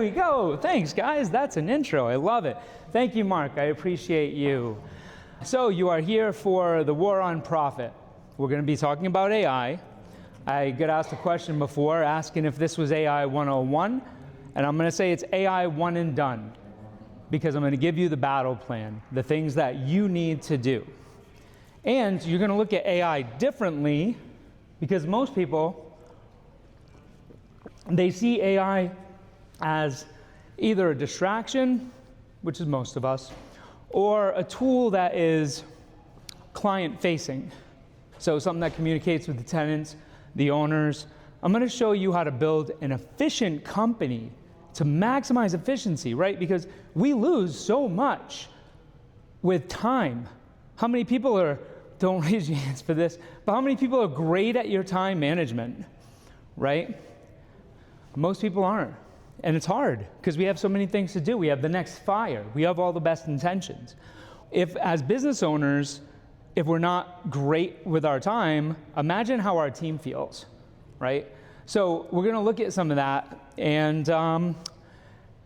we go. Thanks, guys. That's an intro. I love it. Thank you, Mark. I appreciate you. So you are here for the War on Profit. We're going to be talking about AI. I got asked a question before asking if this was AI 101, and I'm going to say it's AI one and done, because I'm going to give you the battle plan, the things that you need to do. And you're going to look at AI differently, because most people, they see AI as either a distraction, which is most of us, or a tool that is client-facing. So something that communicates with the tenants, the owners. I'm going to show you how to build an efficient company to maximize efficiency, right? Because we lose so much with time. How many people are, don't raise your hands for this, but how many people are great at your time management, right? Most people aren't. And it's hard because we have so many things to do. We have the next fire. We have all the best intentions. If, as business owners, if we're not great with our time, imagine how our team feels, right? So we're going to look at some of that. And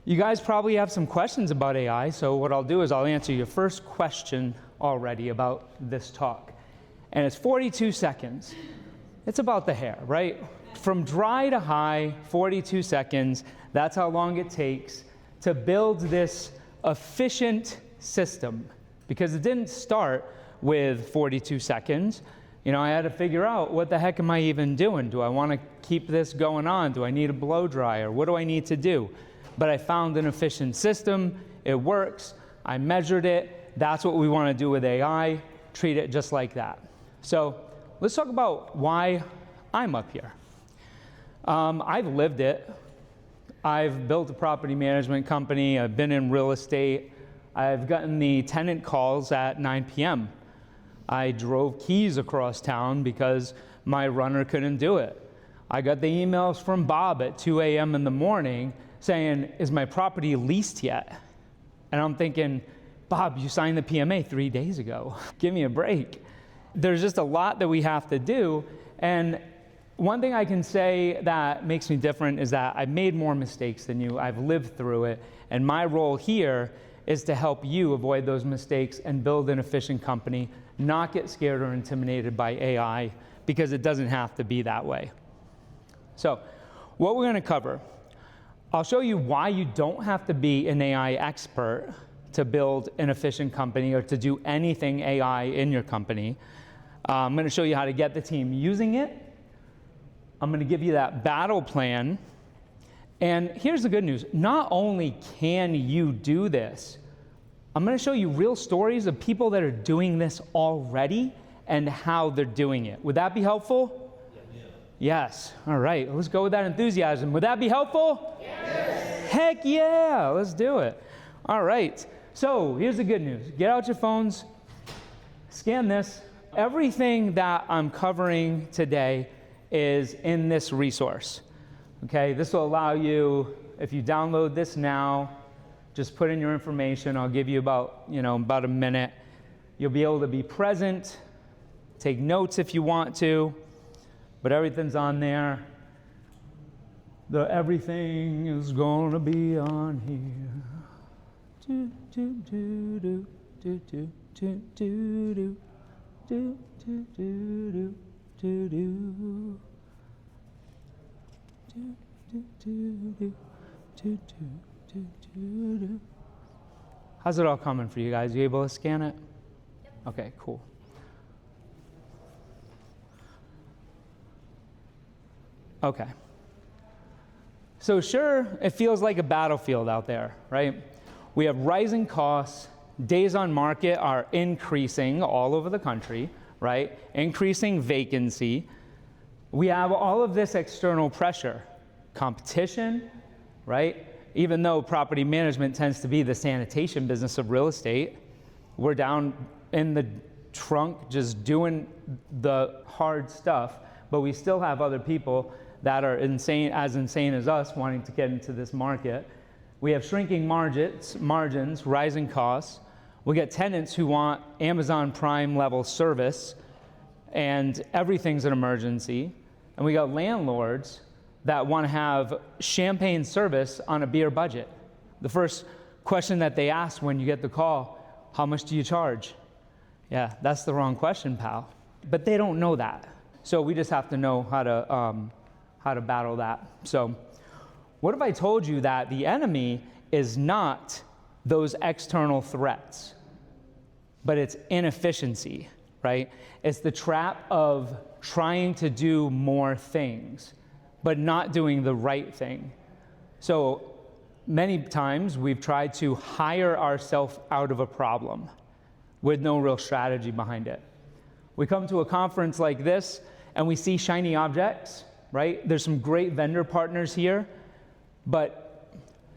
you guys probably have some questions about AI. So what I'll do is I'll answer your first question already about this talk. And it's 42 seconds. It's about the hair, right? From dry to high, 42 seconds. That's how long it takes to build this efficient system. Because it didn't start with 42 seconds. You know, I had to figure out, what the heck am I even doing? Do I want to keep this going on? Do I need a blow dryer? What do I need to do? But I found an efficient system. It works. I measured it. That's what we want to do with AI. Treat it just like that. So let's talk about why I'm up here. I've lived it. I've built a property management company. I've been in real estate. I've gotten the tenant calls at 9 p.m. I drove keys across town because my runner couldn't do it. I got the emails from Bob at 2 a.m. in the morning saying, is my property leased yet? And I'm thinking, Bob, you signed the PMA 3 days ago. Give me a break. There's just a lot that we have to do. And one thing I can say that makes me different is that I've made more mistakes than you. I've lived through it. And my role here is to help you avoid those mistakes and build an efficient company, not get scared or intimidated by AI, because it doesn't have to be that way. So what we're going to cover, I'll show you why you don't have to be an AI expert to build an efficient company or to do anything AI in your company. I'm going to show you how to get the team using it. I'm going to give you that battle plan. And here's the good news. Not only can you do this, I'm going to show you real stories of people that are doing this already and how they're doing it. Would that be helpful? Yeah. Yes. All right. Let's go with that enthusiasm. Would that be helpful? Yes. Heck yeah. Let's do it. All right. So here's the good news. Get out your phones. Scan this. Everything that I'm covering today is in this resource. Okay, this will allow you, if you download this now, just put in your information. I'll give you about a minute. You'll be able to be present, take notes if you want to, but everything's on there. Everything is gonna be on here. Do do do do do do do do do do do do do do. How's it all coming for you guys? You able to scan it? Yep. Okay, cool. Okay. So sure, it feels like a battlefield out there, right? We have rising costs. Days on market are increasing all over the country, right? Increasing vacancy. We have all of this external pressure, competition, right? Even though property management tends to be the sanitation business of real estate, we're down in the trunk just doing the hard stuff, but we still have other people that are insane as us wanting to get into this market. We have shrinking margins, rising costs. We get tenants who want Amazon Prime level service and everything's an emergency. And we got landlords that want to have champagne service on a beer budget. The first question that they ask when you get the call, how much do you charge? Yeah, that's the wrong question, pal. But they don't know that. So we just have to know how to battle that. So what if I told you that the enemy is not those external threats, but it's inefficiency, right? It's the trap of trying to do more things, but not doing the right thing. So many times we've tried to hire ourselves out of a problem with no real strategy behind it. We come to a conference like this and we see shiny objects, right? There's some great vendor partners here, but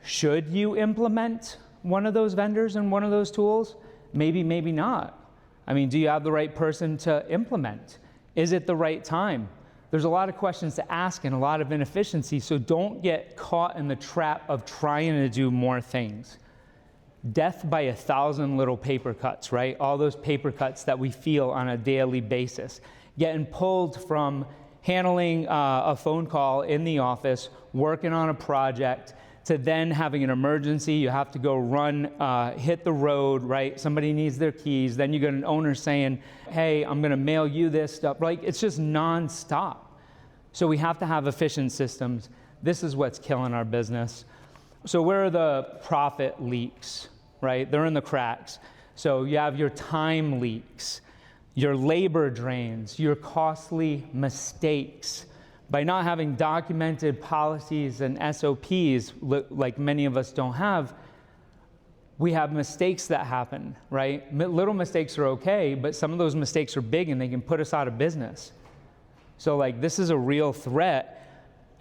should you implement one of those vendors and one of those tools? Maybe, maybe not. I mean, do you have the right person to implement? Is it the right time? There's a lot of questions to ask and a lot of inefficiency, so don't get caught in the trap of trying to do more things. Death by 1,000 little paper cuts, right? All those paper cuts that we feel on a daily basis. Getting pulled from handling a phone call in the office, working on a project, to then having an emergency, you have to go run, hit the road, right? Somebody needs their keys. Then you get an owner saying, hey, I'm gonna mail you this stuff. Like, it's just nonstop. So we have to have efficient systems. This is what's killing our business. So where are the profit leaks, right? They're in the cracks. So you have your time leaks, your labor drains, your costly mistakes. By not having documented policies and SOPs, like many of us don't have, we have mistakes that happen, right? Little mistakes are okay, but some of those mistakes are big and they can put us out of business. So like, this is a real threat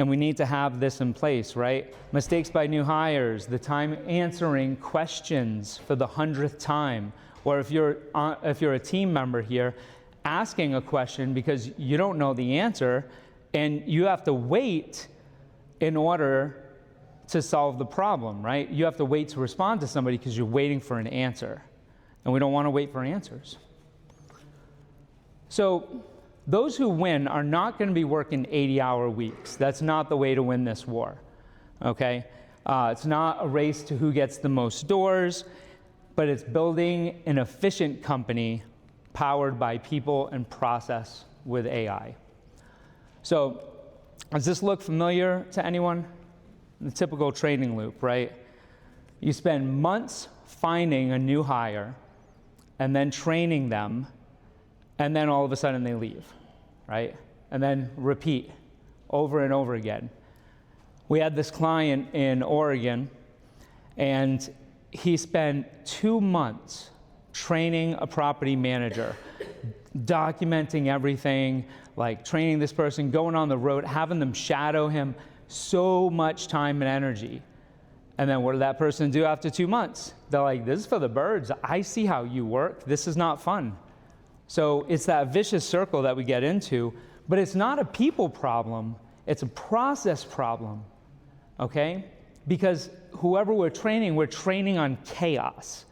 and we need to have this in place, right? Mistakes by new hires, the time answering questions for the 100th time, or if you're a team member here, asking a question because you don't know the answer, and you have to wait in order to solve the problem, right? You have to wait to respond to somebody because you're waiting for an answer. And we don't want to wait for answers. So those who win are not going to be working 80-hour weeks. That's not the way to win this war, okay? It's not a race to who gets the most doors, but it's building an efficient company powered by people and process with AI. So, does this look familiar to anyone? The typical training loop, right? You spend months finding a new hire and then training them, and then all of a sudden they leave, right? And then repeat over and over again. We had this client in Oregon, and he spent 2 months training a property manager, documenting everything, like training this person, going on the road, having them shadow him, so much time and energy. And then what did that person do after 2 months? They're like, this is for the birds. I see how you work. This is not fun. So it's that vicious circle that we get into, but it's not a people problem. It's a process problem, okay? Because whoever we're training on chaos.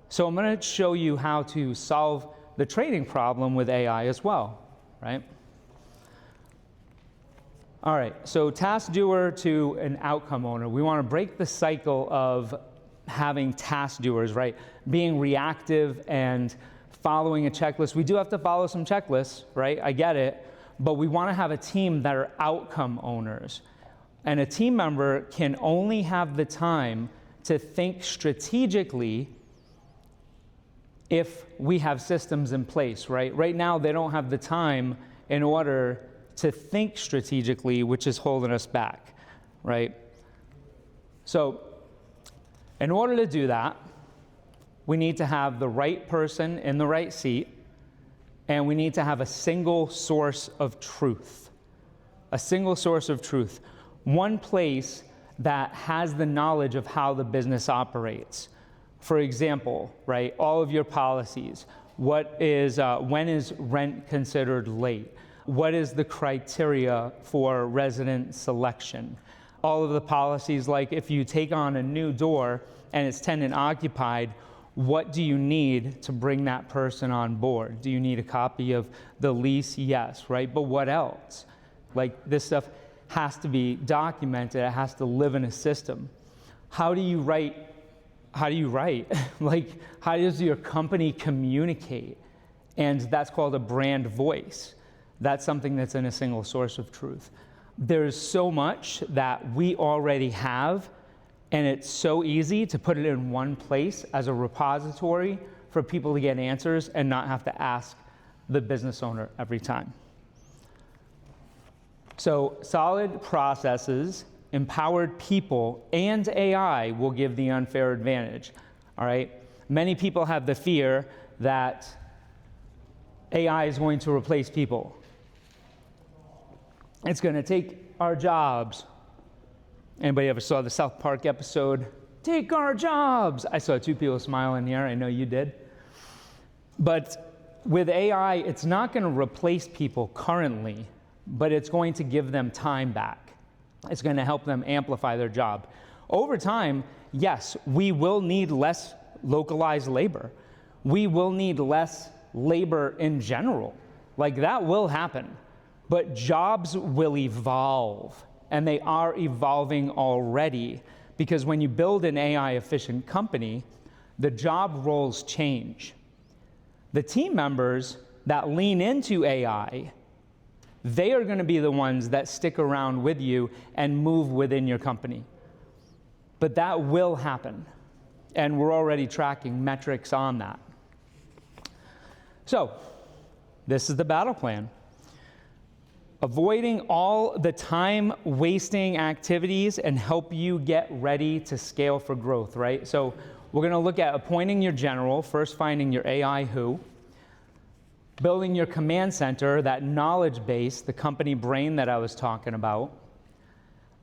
So I'm going to show you how to solve the training problem with AI as well. Right? All right, so task doer to an outcome owner. We want to break the cycle of having task doers, right? Being reactive and following a checklist. We do have to follow some checklists, right? I get it, but we want to have a team that are outcome owners. And a team member can only have the time to think strategically if we have systems in place, right? Right now, they don't have the time in order to think strategically, which is holding us back, right? So in order to do that, we need to have the right person in the right seat, and we need to have a single source of truth. A single source of truth. One place that has the knowledge of how the business operates. For example, right, all of your policies. When is rent considered late? What is the criteria for resident selection? All of the policies, like if you take on a new door and it's tenant occupied, what do you need to bring that person on board? Do you need a copy of the lease? Yes, right? But what else? Like this stuff has to be documented. It has to live in a system. How do you write? Like, how does your company communicate? And that's called a brand voice. That's something that's in a single source of truth. There's so much that we already have, and it's so easy to put it in one place as a repository for people to get answers and not have to ask the business owner every time. So solid processes, empowered people, and AI will give the unfair advantage, all right? Many people have the fear that AI is going to replace people. It's going to take our jobs. Anybody ever saw the South Park episode, "Take our jobs"? I saw 2 people smiling here. I know you did. But with AI, it's not going to replace people currently, but it's going to give them time back. It's going to help them amplify their job. Over time, yes, we will need less localized labor. We will need less labor in general. Like, that will happen. But jobs will evolve, and they are evolving already, because when you build an AI-efficient company, the job roles change. The team members that lean into AI, they are going to be the ones that stick around with you and move within your company. But that will happen, and we're already tracking metrics on that. So, this is the battle plan. Avoiding all the time-wasting activities and help you get ready to scale for growth, right? So we're going to look at appointing your general, first finding your AI who, building your command center, that knowledge base, the company brain that I was talking about.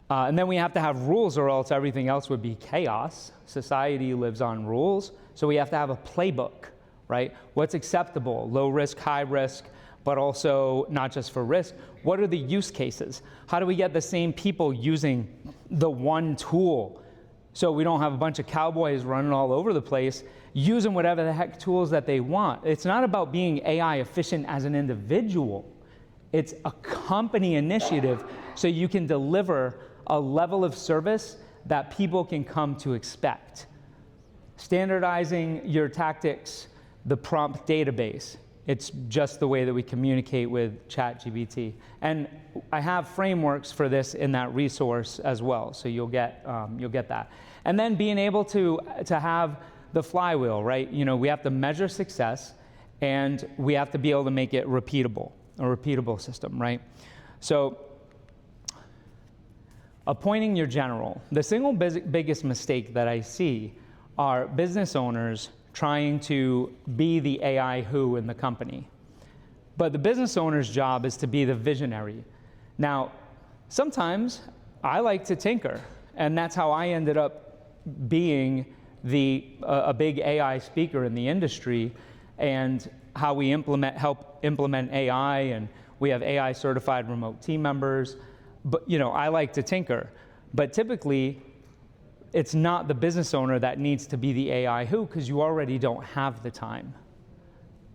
And then we have to have rules, or else everything else would be chaos. Society lives on rules, so we have to have a playbook, right? What's acceptable? Low risk, high risk, but also not just for risk. What are the use cases? How do we get the same people using the one tool so we don't have a bunch of cowboys running all over the place using whatever the heck tools that they want? It's not about being AI efficient as an individual. It's a company initiative so you can deliver a level of service that people can come to expect. Standardizing your tactics, the prompt database. It's just the way that we communicate with ChatGPT. And I have frameworks for this in that resource as well, so you'll get that. And then being able to have the flywheel, right? You know, we have to measure success, and we have to be able to make it repeatable, a repeatable system, right? So, appointing your general. The single biggest mistake that I see are business owners trying to be the AI who in the company. But the business owner's job is to be the visionary. Now, sometimes I like to tinker, and that's how I ended up being a big AI speaker in the industry, and how we help implement AI, and we have AI certified remote team members. But you know, I like to tinker, but typically it's not the business owner that needs to be the AI who, because you already don't have the time.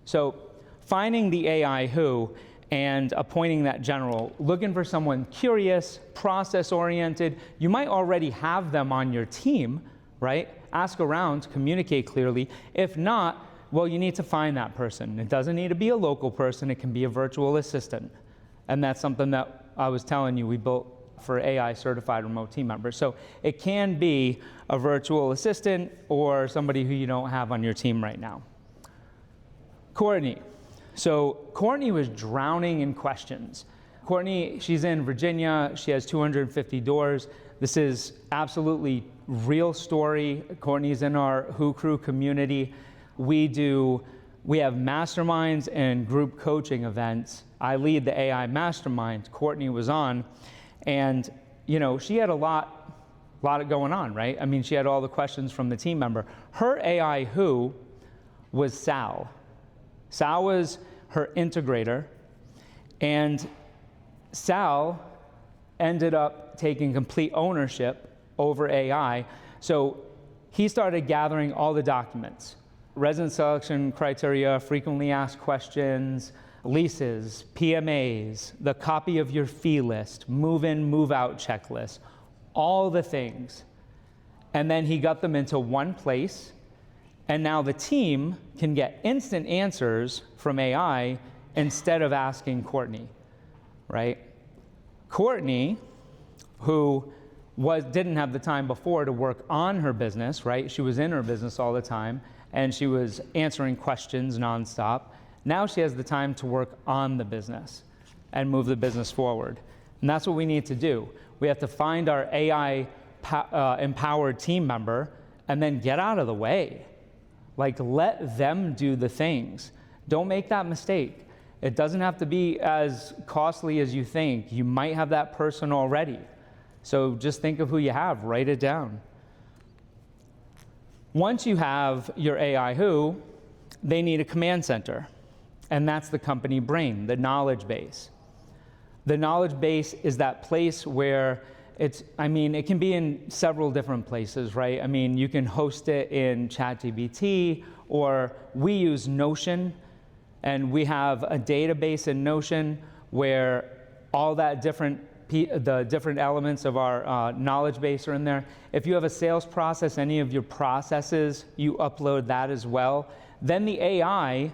So finding the AI who and appointing that general, looking for someone curious, process-oriented. You might already have them on your team, right? Ask around, communicate clearly. If not, well, you need to find that person. It doesn't need to be a local person. It can be a virtual assistant. And that's something that I was telling you we built for AI certified remote team members. So it can be a virtual assistant or somebody who you don't have on your team right now. Courtney. So Courtney was drowning in questions. Courtney, she's in Virginia. She has 250 doors. This is absolutely real story. Courtney's in our Who Crew community. We have masterminds and group coaching events. I lead the AI mastermind. Courtney was on. And, you know, she had a lot going on, right? I mean, she had all the questions from the team member. Her AI who was Sal. Sal was her integrator. And Sal ended up taking complete ownership over AI. So he started gathering all the documents, resident selection criteria, frequently asked questions, leases, PMAs, the copy of your fee list, move in, move out checklist, all the things. And then he got them into one place, and now the team can get instant answers from AI instead of asking Courtney, right? Courtney, who didn't have the time before to work on her business, right? She was in her business all the time, and she was answering questions nonstop. Now she has the time to work on the business and move the business forward. And that's what we need to do. We have to find our AI empowered team member and then get out of the way. Like, let them do the things. Don't make that mistake. It doesn't have to be as costly as you think. You might have that person already. So just think of who you have, write it down. Once you have your AI who, they need a command center. And that's the company brain, the knowledge base. The knowledge base is that place where it can be in several different places, right? I mean, you can host it in ChatGPT, or we use Notion, and we have a database in Notion where all that the different elements of our knowledge base are in there. If you have a sales process, any of your processes, you upload that as well. Then the AI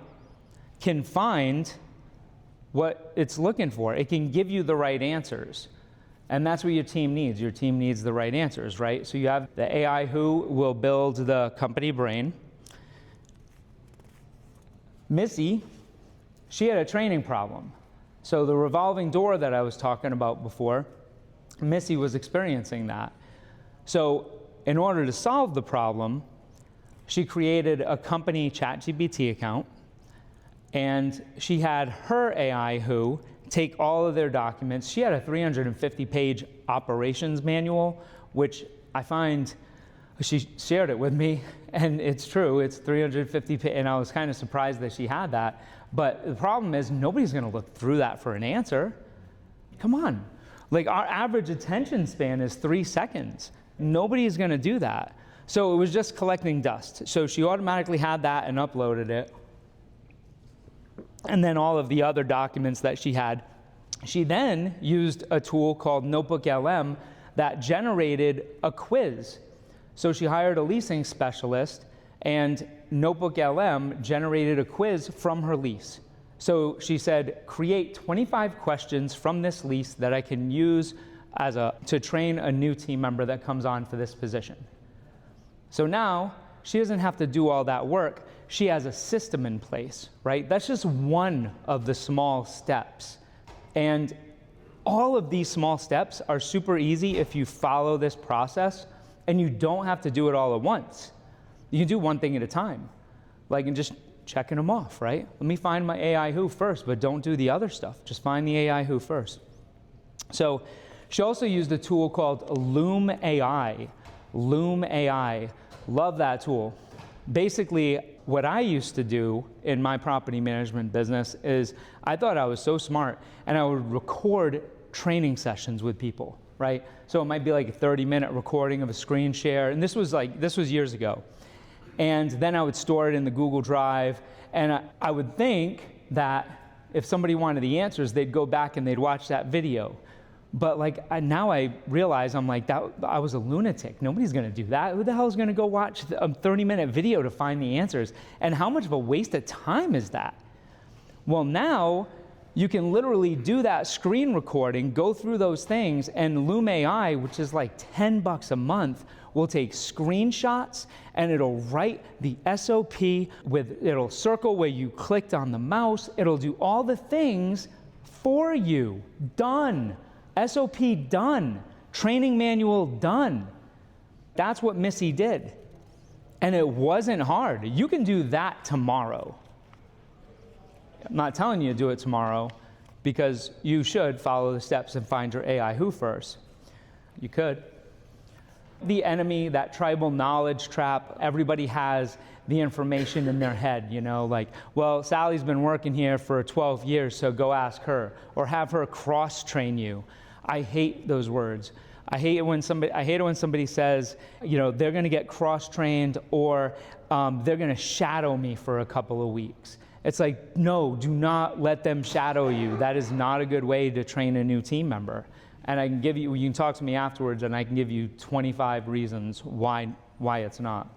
can find what it's looking for. It can give you the right answers. And that's what your team needs. Your team needs the right answers, right? So you have the AI who will build the company brain. Missy, she had a training problem. So the revolving door that I was talking about before, Missy was experiencing that. So in order to solve the problem, she created a company ChatGPT account, and she had her AI who take all of their documents. She had a 350-page operations manual, which I find, she shared it with me, and it's true, it's 350 pages, and I was kind of surprised that she had that. But the problem is, nobody's gonna look through that for an answer. Come on. Like, our average attention span is 3 seconds. Nobody's gonna do that. So it was just collecting dust. So she automatically had that and uploaded it. And then all of the other documents that she had. She then used a tool called Notebook LM that generated a quiz. So she hired a leasing specialist, and Notebook LM generated a quiz from her lease. So she said, create 25 questions from this lease that I can use to train a new team member that comes on for this position. So now she doesn't have to do all that work. She has a system in place, right? That's just one of the small steps. And all of these small steps are super easy if you follow this process, and you don't have to do it all at once. You can do one thing at a time, like, and just checking them off, right? Let me find my AI who first, but don't do the other stuff. Just find the AI who first. So she also used a tool called Loom AI. Loom AI. Love that tool. Basically, what I used to do in my property management business is I thought I was so smart, and I would record training sessions with people, right? So it might be like a 30-minute recording of a screen share, and this was years ago. And then I would store it in the Google Drive, and I would think that if somebody wanted the answers, they'd go back and they'd watch that video. But now I realize I was a lunatic. Nobody's gonna do that. Who the hell is gonna go watch a 30-minute video to find the answers? And how much of a waste of time is that? Well, now you can literally do that screen recording, go through those things, and Loom AI, which is like $10 a month, will take screenshots, and it'll write the SOP it'll circle where you clicked on the mouse. It'll do all the things for you. Done. SOP done. Training manual done. That's what Missy did. And it wasn't hard. You can do that tomorrow. I'm not telling you to do it tomorrow, because you should follow the steps and find your AI who first. You could. The enemy, that tribal knowledge trap, everybody has the information in their head, like, well, Sally's been working here for 12 years, so go ask her, or have her cross-train you. I hate those words. I hate it when somebody says, they're gonna get cross-trained, or they're gonna shadow me for a couple of weeks. It's like, no, do not let them shadow you. That is not a good way to train a new team member. And I can give you can talk to me afterwards and I can give you 25 reasons why it's not.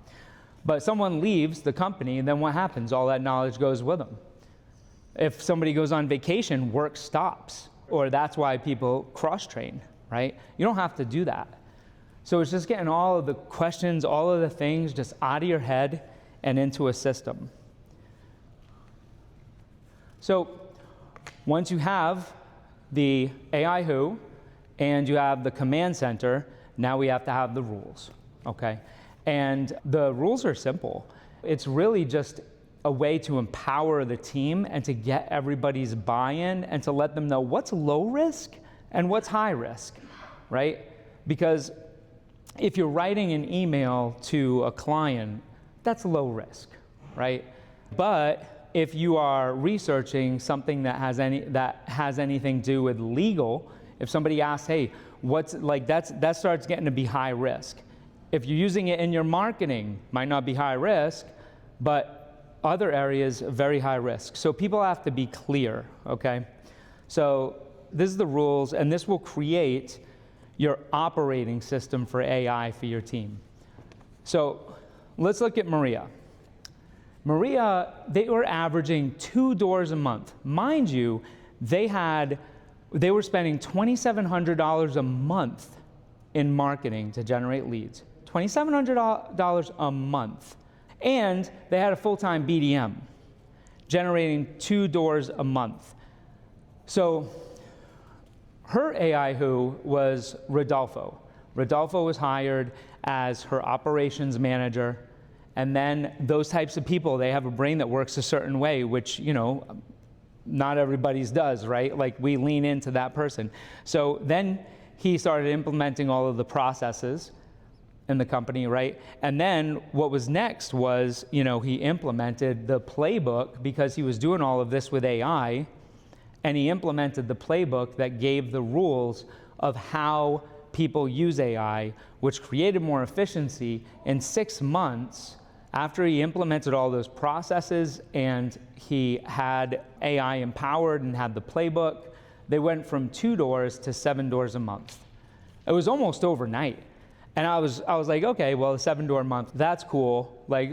But someone leaves the company, and then what happens? All that knowledge goes with them. If somebody goes on vacation, work stops, or that's why people cross-train, right? You don't have to do that. So it's just getting all of the questions, all of the things just out of your head and into a system. So once you have the AI who and you have the command center, now we have to have the rules, okay? And the rules are simple. It's really just a way to empower the team and to get everybody's buy-in and to let them know what's low risk and what's high risk, right? Because if you're writing an email to a client, that's low risk, right? But if you are researching something that has anything to do with legal, if somebody asks, hey, that starts getting to be high risk. If you're using it in your marketing, might not be high risk, but other areas, very high risk. So people have to be clear, okay? So this is the rules, and this will create your operating system for AI for your team. So let's look at Maria. Maria, they were averaging 2 doors a month. Mind you, they were spending $2,700 a month in marketing to generate leads. $2,700 a month. And they had a full-time BDM, generating 2 doors a month. So her AI who was Rodolfo. Rodolfo was hired as her operations manager. And then those types of people, they have a brain that works a certain way, which, not everybody's does, right? Like we lean into that person. So then he started implementing all of the processes in the company, right? And then what was next was, he implemented the playbook because he was doing all of this with AI, and he implemented the playbook that gave the rules of how people use AI, which created more efficiency. In 6 months, after he implemented all those processes and he had AI empowered and had the playbook, they went from 2 doors to 7 doors a month. It was almost overnight. And I was like, okay, well, a 7-door month, that's cool. Like,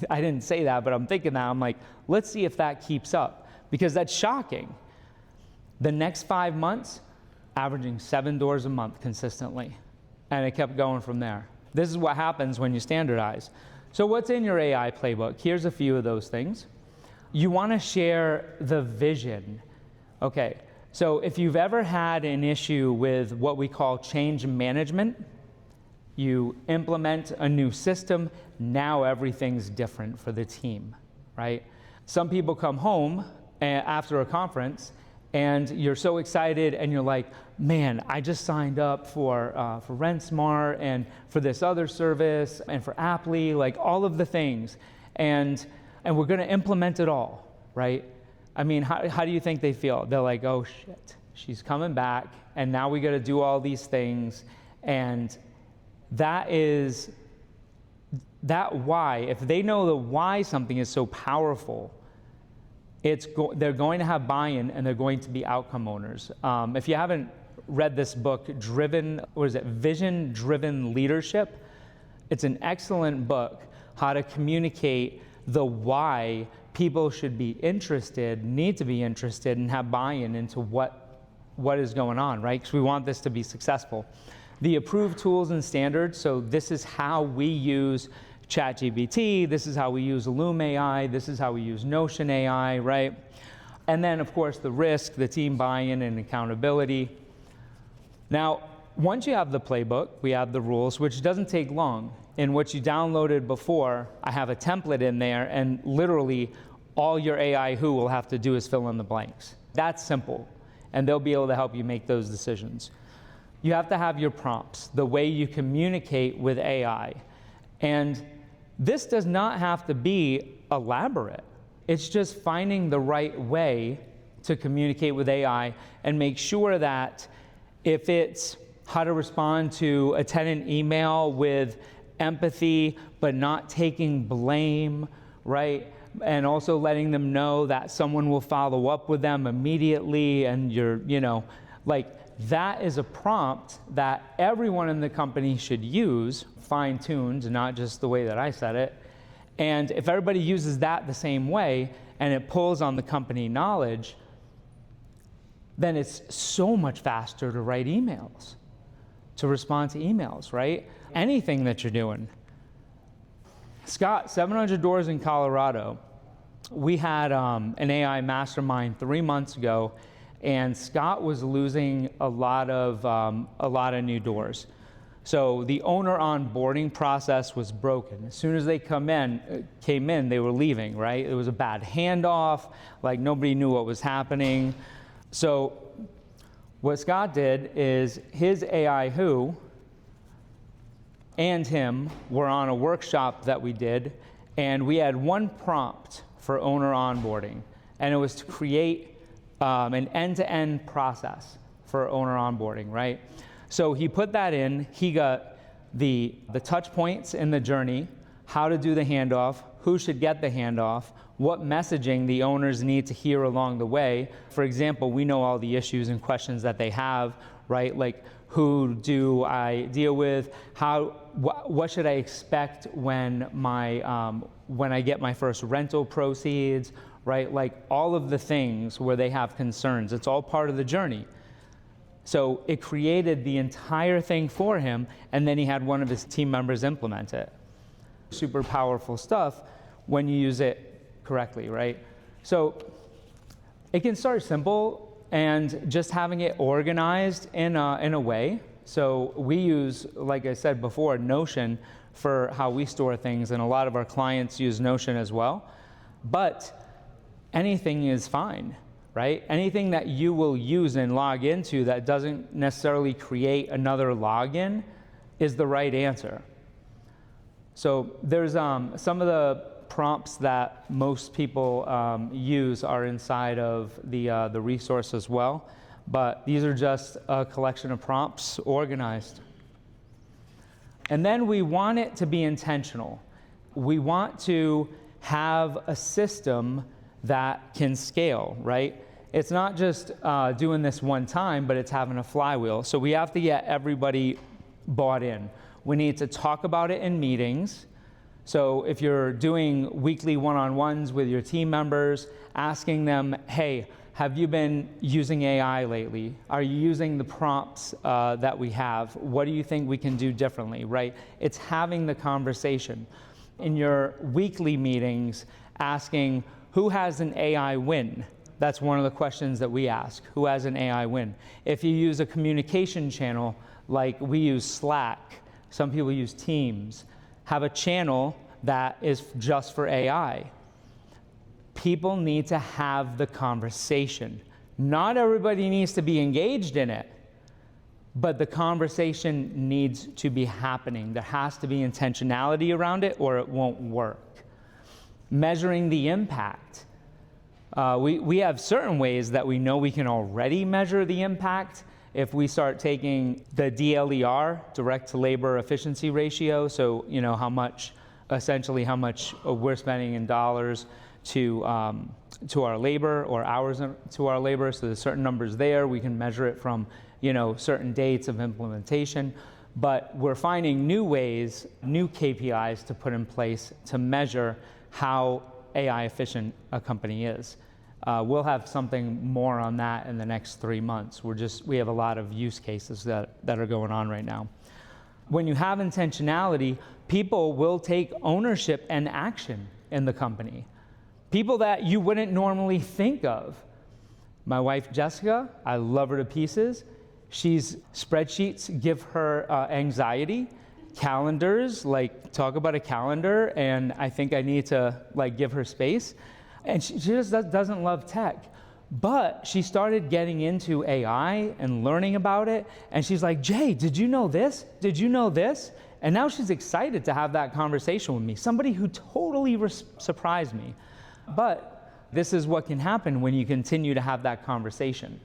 I didn't say that, but I'm thinking that. I'm like, let's see if that keeps up, because that's shocking. The next 5 months, averaging 7 doors a month consistently. And it kept going from there. This is what happens when you standardize. So what's in your AI playbook? Here's a few of those things. You want to share the vision. Okay, so if you've ever had an issue with what we call change management, you implement a new system, now everything's different for the team, right? Some people come home after a conference and you're so excited and you're like, man, I just signed up for RentSmart and for this other service and for Apply, like all of the things. And we're gonna implement it all, right? I mean, how do you think they feel? They're like, oh shit, she's coming back and now we gotta do all these things. And that why, if they know the why something is so powerful, they're going to have buy-in and they're going to be outcome owners. If you haven't read this book, Vision Driven Leadership, it's an excellent book, how to communicate the why people should be interested, need to be interested, and have buy-in into what is going on, right? Because we want this to be successful. The approved tools and standards, so this is how we use ChatGPT, this is how we use Loom AI, this is how we use Notion AI, right? And then, of course, the risk, the team buy-in and accountability. Now, once you have the playbook, we have the rules, which doesn't take long. In what you downloaded before, I have a template in there, and literally all your AI who will have to do is fill in the blanks. That's simple, and they'll be able to help you make those decisions. You have to have your prompts, the way you communicate with AI. And this does not have to be elaborate. It's just finding the right way to communicate with AI and make sure that if it's how to respond to a tenant email with empathy, but not taking blame, right? And also letting them know that someone will follow up with them immediately, and that is a prompt that everyone in the company should use, fine-tuned, not just the way that I said it. And if everybody uses that the same way, and it pulls on the company knowledge, then it's so much faster to write emails, to respond to emails, right? Anything that you're doing. Scott, 700 Doors in Colorado. We had an AI mastermind 3 months ago, and Scott was losing a lot of new doors. So the owner onboarding process was broken. As soon as they came in, they were leaving, right? It was a bad handoff, like nobody knew what was happening. So what Scott did is his AI who and him were on a workshop that we did, and we had one prompt for owner onboarding, and it was to create an end-to-end process for owner onboarding, right? So he put that in, he got the touch points in the journey, how to do the handoff, who should get the handoff, what messaging the owners need to hear along the way. For example, we know all the issues and questions that they have, right? Like, who do I deal with? What should I expect when I get my first rental proceeds, right? Like all of the things where they have concerns. It's all part of the journey. So it created the entire thing for him, and then he had one of his team members implement it. Super powerful stuff when you use it correctly, right? So it can start simple and just having it organized in a way. So we use, like I said before, Notion for how we store things, and a lot of our clients use Notion as well. But anything is fine, right? Anything that you will use and log into that doesn't necessarily create another login is the right answer. So there's some of the prompts that most people use are inside of the resource as well, but these are just a collection of prompts organized. And then we want it to be intentional. We want to have a system that can scale, right? It's not just doing this one time, but it's having a flywheel. So we have to get everybody bought in. We need to talk about it in meetings. So if you're doing weekly one-on-ones with your team members, asking them, hey, have you been using AI lately? Are you using the prompts that we have? What do you think we can do differently, right? It's having the conversation. In your weekly meetings, asking, who has an AI win? That's one of the questions that we ask. Who has an AI win? If you use a communication channel, like we use Slack, some people use Teams, have a channel that is just for AI. People need to have the conversation. Not everybody needs to be engaged in it, but the conversation needs to be happening. There has to be intentionality around it, or it won't work. Measuring the impact. We have certain ways that we know we can already measure the impact. If we start taking the DLER, direct to labor efficiency ratio, so how much we're spending in dollars to our labor, or hours to our labor, so there's certain numbers there. We can measure it from certain dates of implementation, but we're finding new ways, new KPIs to put in place to measure how AI efficient a company is. We'll have something more on that in the next 3 months. We have a lot of use cases that are going on right now. When you have intentionality, people will take ownership and action in the company. People that you wouldn't normally think of. My wife, Jessica, I love her to pieces. Spreadsheets give her anxiety. Calendars, talk about a calendar, and I think I need to give her space. And she just doesn't love tech. But she started getting into AI and learning about it, and she's like, Jay, did you know this? Did you know this? And now she's excited to have that conversation with me, somebody who totally surprised me. But this is what can happen when you continue to have that conversation.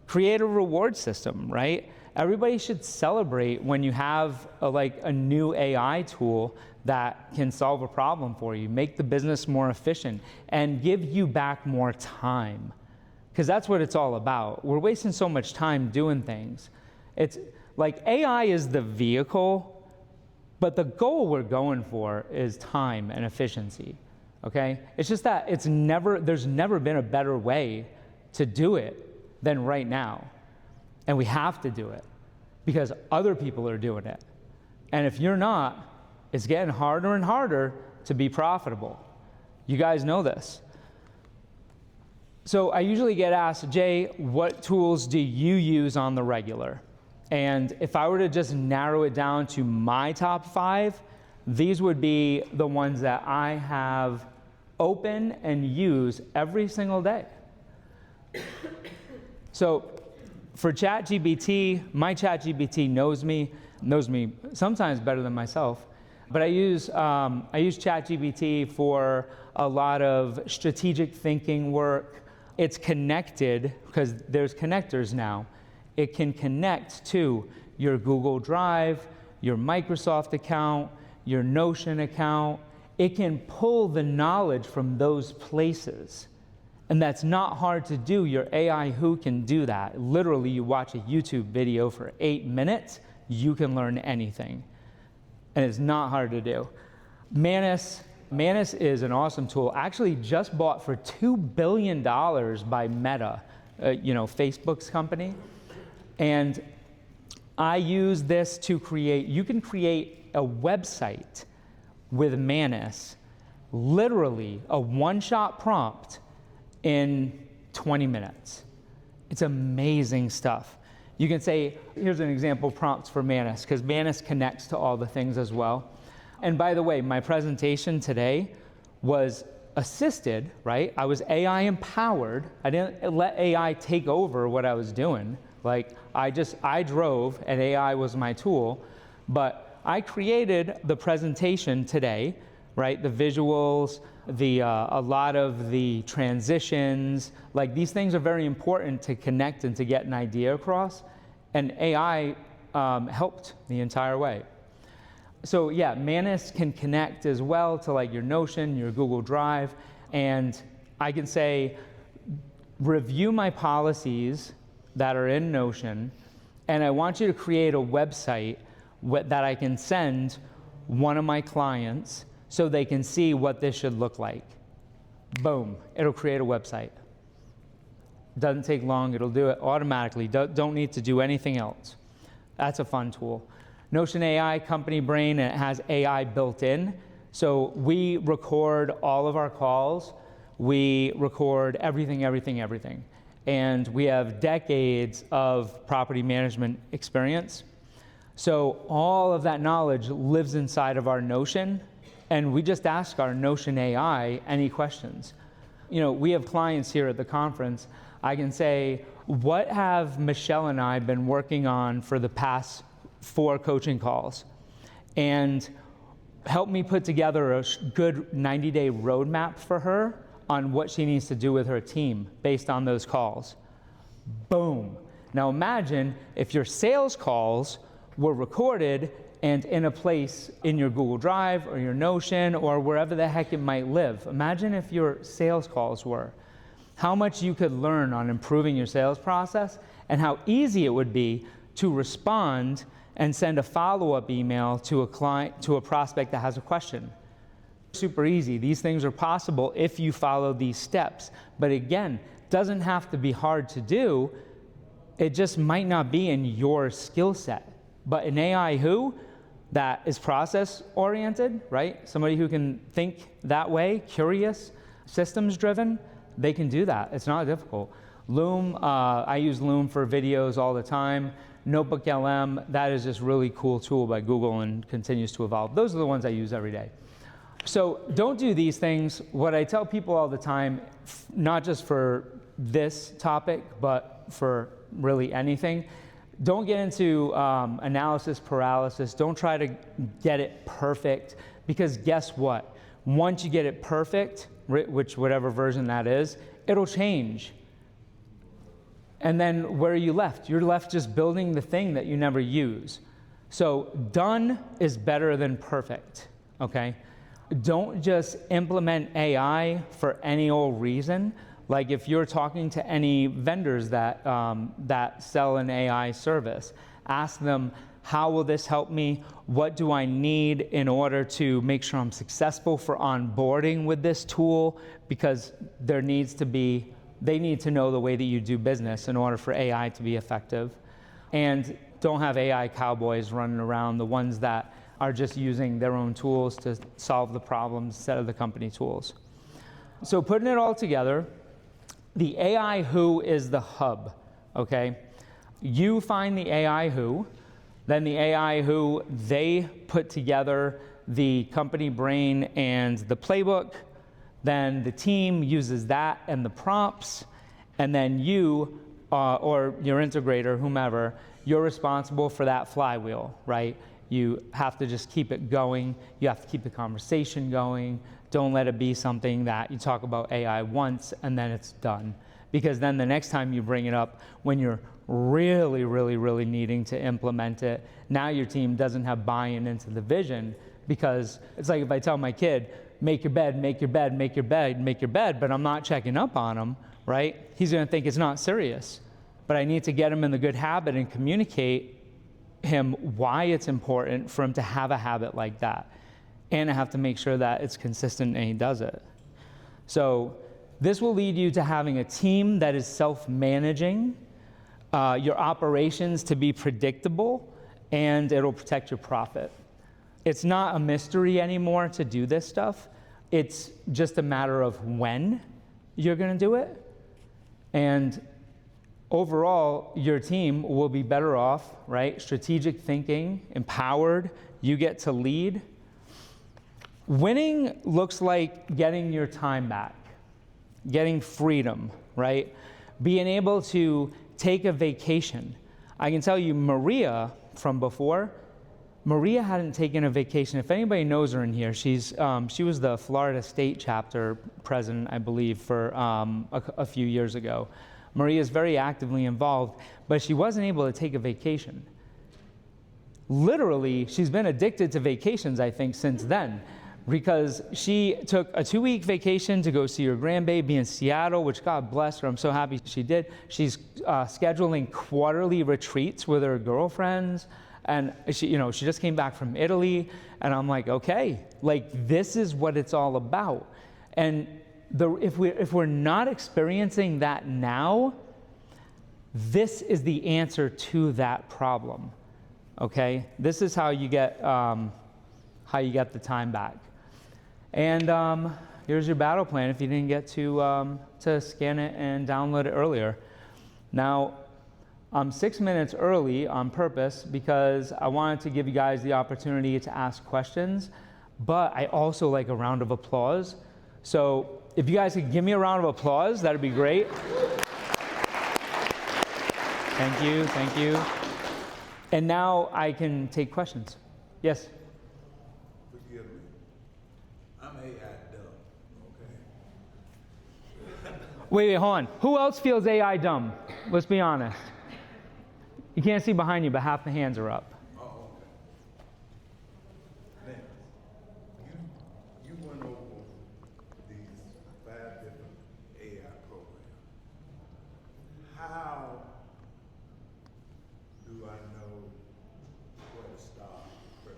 Create a reward system, right? Everybody should celebrate when you have a new AI tool that can solve a problem for you, make the business more efficient, and give you back more time. Because that's what it's all about. We're wasting so much time doing things. It's like AI is the vehicle, but the goal we're going for is time and efficiency, okay? It's just that there's never been a better way to do it than right now. And we have to do it because other people are doing it. And if you're not, it's getting harder and harder to be profitable. You guys know this. So I usually get asked, Jay, what tools do you use on the regular? And if I were to just narrow it down to my top 5, these would be the ones that I have open and use every single day. So for ChatGPT, my ChatGPT knows me sometimes better than myself. But I use ChatGPT for a lot of strategic thinking work. It's connected, because there's connectors now. It can connect to your Google Drive, your Microsoft account, your Notion account. It can pull the knowledge from those places. And that's not hard to do. Your AI Who can do that. Literally, you watch a YouTube video for 8 minutes, you can learn anything. And it's not hard to do. Manus is an awesome tool. Actually just bought for $2 billion by Meta, Facebook's company. And I use this to you can create a website with Manus, literally a one-shot prompt in 20 minutes. It's amazing stuff. You can say, here's an example of prompts for Manus, because Manus connects to all the things as well. And by the way, my presentation today was assisted, right? I was AI empowered. I didn't let AI take over what I was doing. I drove and AI was my tool, but I created the presentation today, right? The visuals, a lot of the transitions, these things are very important to connect and to get an idea across, and AI helped the entire way. So yeah, Manus can connect as well to your Notion, your Google Drive, and I can say, review my policies that are in Notion, and I want you to create a website that I can send one of my clients so they can see what this should look like. Boom, it'll create a website. Doesn't take long, it'll do it automatically. Don't need to do anything else. That's a fun tool. Notion AI, company brain, and it has AI built in. So we record all of our calls. We record everything. And we have decades of property management experience. So all of that knowledge lives inside of our Notion, and we just ask our Notion AI any questions. We have clients here at the conference. I can say, what have Michelle and I been working on for the past 4 coaching calls? And help me put together a good 90-day roadmap for her on what she needs to do with her team based on those calls. Boom. Now imagine if your sales calls were recorded and in a place in your Google Drive or your Notion or wherever the heck it might live. Imagine if your sales calls were. How much you could learn on improving your sales process, and how easy it would be to respond and send a follow-up email to a client, to a prospect that has a question. Super easy. These things are possible if you follow these steps. But again, doesn't have to be hard to do. It just might not be in your skill set. But an AI who that is process-oriented, right? Somebody who can think that way, curious, systems-driven, they can do that. It's not difficult. Loom, I use Loom for videos all the time. Notebook LM, that is just really cool tool by Google and continues to evolve. Those are the ones I use every day. So don't do these things. What I tell people all the time, not just for this topic, but for really anything, don't get into analysis paralysis. Don't try to get it perfect, because guess what? Once you get it perfect, whatever version that is, it'll change. And then where are you left? You're left just building the thing that you never use. So done is better than perfect, okay? Don't just implement AI for any old reason. Like if you're talking to any vendors that, that sell an AI service, ask them, how will this help me? What do I need in order to make sure I'm successful for onboarding with this tool? Because there needs to be, they need to know the way that you do business in order for AI to be effective. And don't have AI cowboys running around, the ones that are just using their own tools to solve the problems instead of the company tools. So putting it all together, the AI who is the hub, okay? You find the AI who, then the AI who, they put together the company brain and the playbook, then the team uses that and the prompts, and then you, or your integrator, whomever, you're responsible for that flywheel, right? You have to just keep it going. You have to keep the conversation going. Don't let it be something that you talk about AI once and then it's done. Because then the next time you bring it up, when you're really, really, really needing to implement it, now your team doesn't have buy-in into the vision, because it's like if I tell my kid, make your bed, make your bed, make your bed, make your bed, but I'm not checking up on him, right? He's gonna think it's not serious. But I need to get him in the good habit and communicate him why it's important for him to have a habit like that. And I have to make sure that it's consistent and he does it. So this will lead you to having a team that is self-managing, your operations to be predictable, and it'll protect your profit. It's not a mystery anymore to do this stuff. It's just a matter of when you're gonna do it. And overall, your team will be better off, right? Strategic thinking, empowered, you get to lead. Winning looks like getting your time back, getting freedom, right? Being able to take a vacation. I can tell you, Maria from before, Maria hadn't taken a vacation. If anybody knows her in here, she was the Florida State chapter president, I believe, for a few years ago. Maria is very actively involved, but she wasn't able to take a vacation. Literally, she's been addicted to vacations, I think, since then, because she took a 2-week vacation to go see her grandbaby in Seattle, which God bless her, I'm so happy she did. She's scheduling quarterly retreats with her girlfriends, and she just came back from Italy, and I'm like, okay, like this is what it's all about. And if we're not experiencing that now, this is the answer to that problem. Okay, this is how you get the time back. And here's your battle plan if you didn't get to scan it and download it earlier. Now, I'm 6 minutes early on purpose because I wanted to give you guys the opportunity to ask questions, but I also like a round of applause. So if you guys could give me a round of applause, that'd be great. Thank you, thank you. And now I can take questions. Yes? Forgive me. I'm AI dumb, okay? Wait, hold on. Who else feels AI dumb? Let's be honest. You can't see behind you, but half the hands are up. Oh, okay. Now, you went over these 5 different AI programs. How do I know where to start first?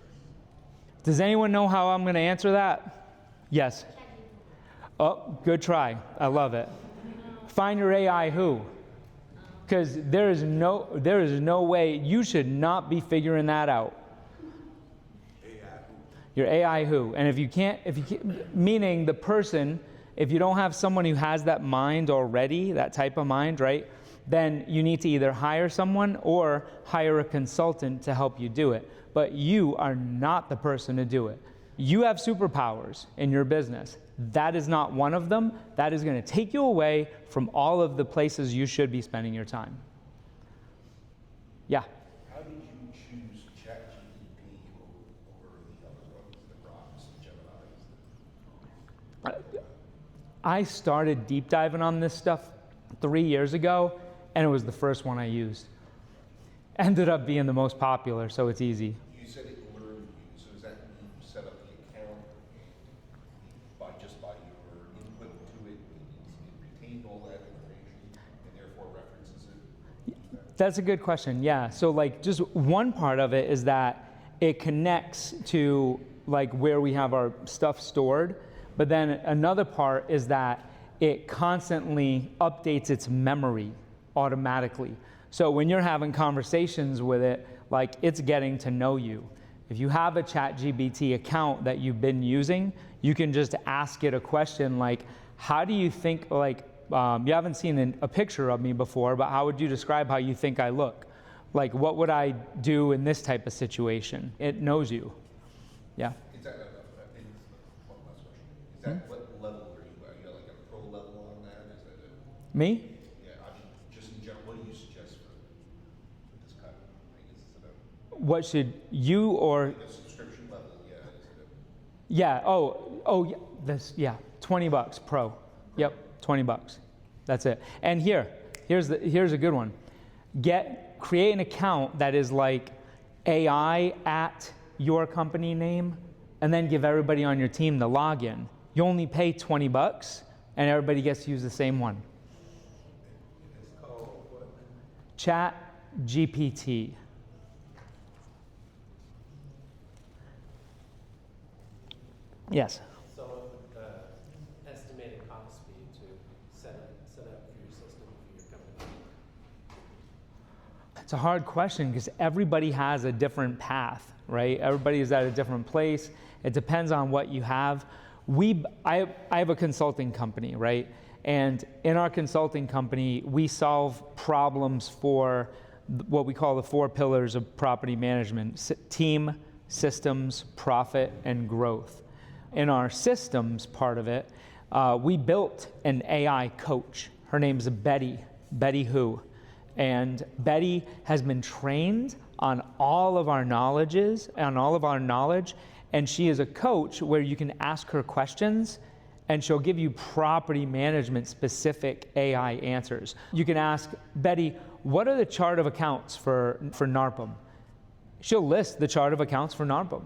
Does anyone know how I'm going to answer that? Yes. Oh, good try. I love it. Find your AI who. Because there is no way, you should not be figuring that out. AI who? Your AI who. And if you can't, meaning the person, if you don't have someone who has that mind already, that type of mind, right? Then you need to either hire someone or hire a consultant to help you do it. But you are not the person to do it. You have superpowers in your business. That is not one of them. That is going to take you away from all of the places you should be spending your time. Yeah? How did you choose ChatGPT over the other ones, the Groks, the Geminis? I started deep diving on this stuff 3 years ago, and it was the first one I used. Ended up being the most popular, so it's easy. You said it learned you, so does that mean you set up the account by your input to it, it retained all that information and therefore references it? That's a good question, yeah. So like just one part of it is that it connects to like where we have our stuff stored, but then another part is that it constantly updates its memory automatically. So when you're having conversations with it, like it's getting to know you. If you have a ChatGPT account that you've been using, you can just ask it a question like, how do you think, like, you haven't seen a picture of me before, but how would you describe how you think I look? Like, what would I do in this type of situation? It knows you. Yeah. Is that, one last question. Is that what level are you? Are you like a pro level on that? Is that a, Me? yeah, I mean, just in general, what do you suggest for this kind of, I guess, is it a, What should you or? a subscription level? Yeah, is it a, Yeah, yeah, $20 pro. Yep, $20. That's it. And here's a good one. Create an account that is like AI at your company name, and then give everybody on your team the login. You only pay $20, and everybody gets to use the same one. It's called what? Chat GPT. Yes. So what would the estimated cost be to set up for your system for your company? It's a hard question because everybody has a different path, right? Everybody is at a different place. It depends on what you have. I have a consulting company, right? And in our consulting company, we solve problems for what we call the 4 pillars of property management: team, systems, profit, and growth. In our systems part of it, we built an AI coach. Her name's Betty Who. And Betty has been trained on all of our knowledge, and she is a coach where you can ask her questions and she'll give you property management specific AI answers. You can ask Betty, what are the chart of accounts for NARPM? She'll list the chart of accounts for NARPM.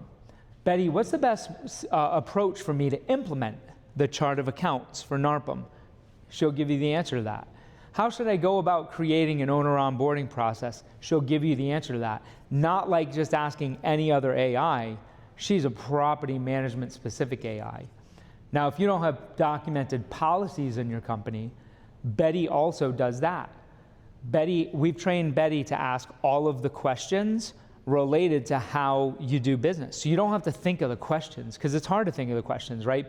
Betty, what's the best approach for me to implement the chart of accounts for NARPM? She'll give you the answer to that. How should I go about creating an owner onboarding process? She'll give you the answer to that. Not like just asking any other AI. She's a property management specific AI. Now, if you don't have documented policies in your company, Betty also does that. We've trained Betty to ask all of the questions related to how you do business. So you don't have to think of the questions, because it's hard to think of the questions, right?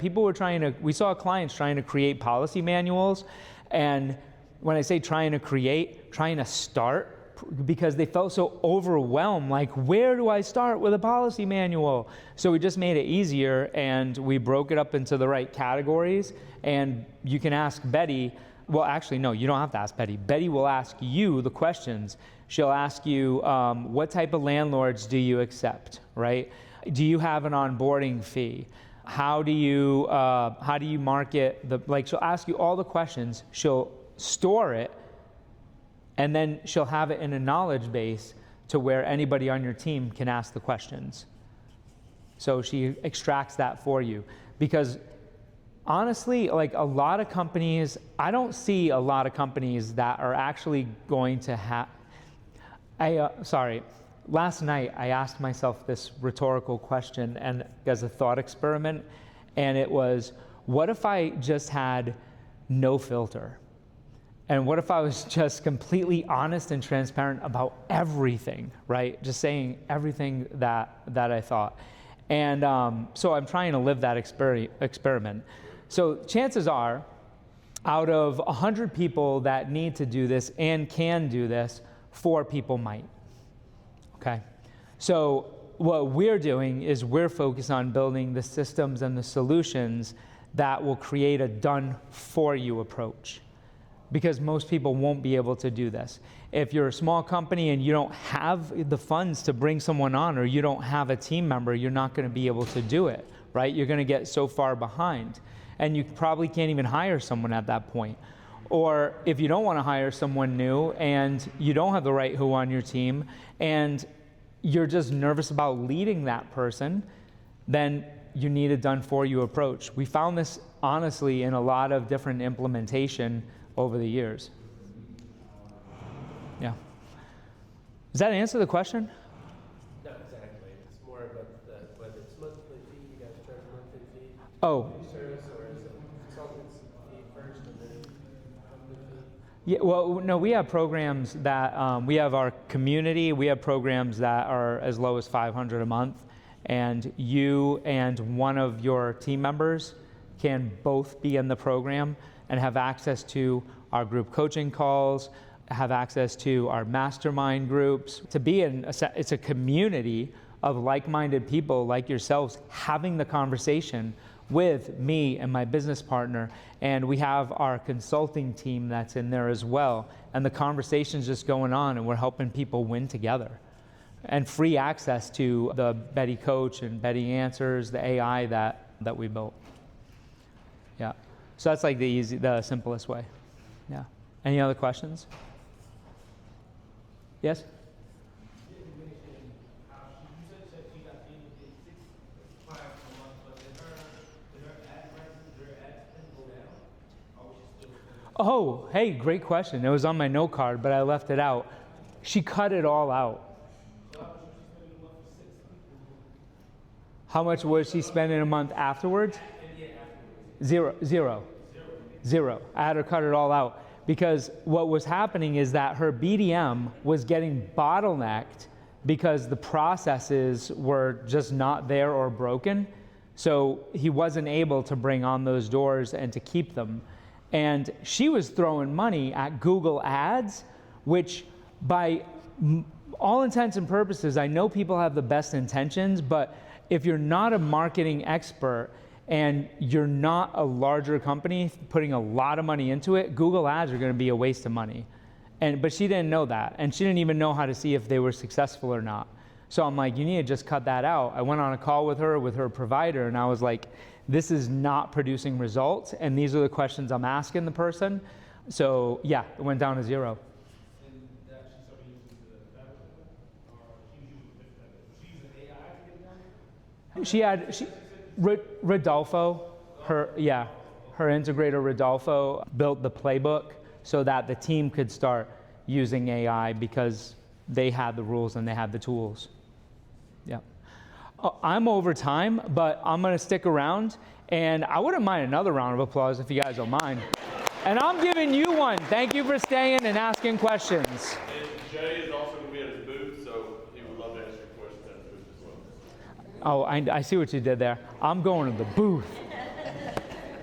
We saw clients trying to create policy manuals, and when I say trying to start, because they felt so overwhelmed, like, where do I start with a policy manual? So we just made it easier, and we broke it up into the right categories, and you can ask Betty. Well, actually, no, you don't have to ask Betty. Betty will ask you the questions. She'll ask you, what type of landlords do you accept, right? Do you have an onboarding fee? How do you market she'll ask you all the questions. She'll store it, and then she'll have it in a knowledge base to where anybody on your team can ask the questions. So she extracts that for you. Because honestly, like a lot of companies, I don't see a lot of companies that are actually going to have, last night I asked myself this rhetorical question and as a thought experiment, and it was, what if I just had no filter? And what if I was just completely honest and transparent about everything, right? Just saying everything that I thought. And so I'm trying to live that experiment. So chances are, out of 100 people that need to do this and can do this, 4 people might, okay? So what we're doing is we're focused on building the systems and the solutions that will create a done-for-you approach, because most people won't be able to do this. If you're a small company and you don't have the funds to bring someone on, or you don't have a team member, you're not gonna be able to do it, right? You're gonna get so far behind, and you probably can't even hire someone at that point. Or if you don't want to hire someone new and you don't have the right who on your team and you're just nervous about leading that person, then you need a done-for-you approach. We found this, honestly, in a lot of different implementation over the years. Yeah. Does that answer the question? Not exactly. It's more about whether it's monthly fee, you guys charge a monthly fee. Oh. Service, or is it consultant's fee first and then monthly fee? Yeah, well, no, we have programs that, we have our community, we have programs that are as low as $500 a month, and you and one of your team members can both be in the program and have access to our group coaching calls, have access to our mastermind groups. To be in, it's a community of like-minded people like yourselves having the conversation with me and my business partner, and we have our consulting team that's in there as well, and the conversation's just going on, and we're helping people win together. And free access to the Betty Coach and Betty Answers, the AI that we built. Yeah, so that's like the simplest way. Yeah. Any other questions? Yes? Oh, hey, great question. It was on my note card, but I left it out. She cut it all out. How much was she spending a month afterwards? Zero. I had her cut it all out because what was happening is that her BDM was getting bottlenecked because the processes were just not there or broken. So he wasn't able to bring on those doors and to keep them. And she was throwing money at Google Ads, which by all intents and purposes, I know people have the best intentions, but if you're not a marketing expert and you're not a larger company putting a lot of money into it, Google Ads are going to be a waste of money. But she didn't know that, and she didn't even know how to see if they were successful or not. So I'm like, you need to just cut that out. I went on a call with her provider, and I was like, this is not producing results, and these are the questions I'm asking the person. So yeah, it went down to zero. Rodolfo, her integrator Rodolfo built the playbook so that the team could start using AI because they had the rules and they had the tools. Yeah. I'm over time, but I'm going to stick around, and I wouldn't mind another round of applause if you guys don't mind. And I'm giving you one. Thank you for staying and asking questions. And Jay is also going to be at his booth, so he would love to answer your questions at the booth as well. Oh, I see what you did there. I'm going to the booth.